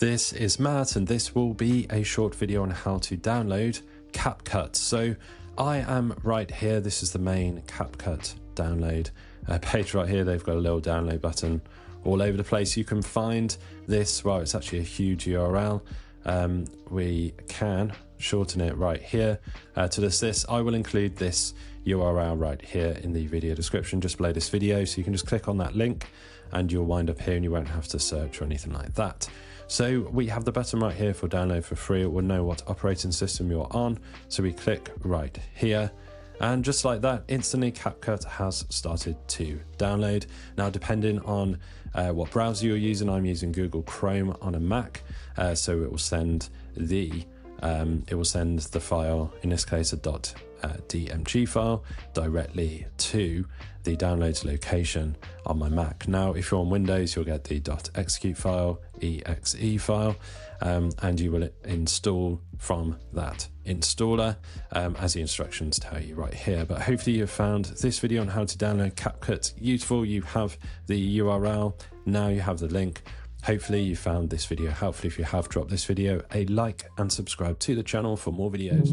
This is Matt, and this will be a short video on how to download CapCut. So I am right here. This is the main CapCut download page right here. They've got a little download button all over the place. You can find this, well, it's actually a huge URL. We can shorten it right here to this. I will include this URL right here in the video description just below this video, so you can just click on that link and you'll wind up here and you won't have to search or anything like that. So we have the button right here for download for free. It will know what operating system you're on, so we click right here. And just like that, instantly CapCut has started to download. Now, depending on what browser you're using, I'm using Google Chrome on a Mac, so it will send the file, in this case a .dmg file, directly to the downloads location on my Mac. Now, if you're on Windows, you'll get the .execute file, exe file, and you will install from that installer as the instructions tell you right here. But hopefully you've found this video on how to download CapCut useful. You have the URL, now you have the link. Hopefully you found this video helpful. If you have, drop this video a like and subscribe to the channel for more videos.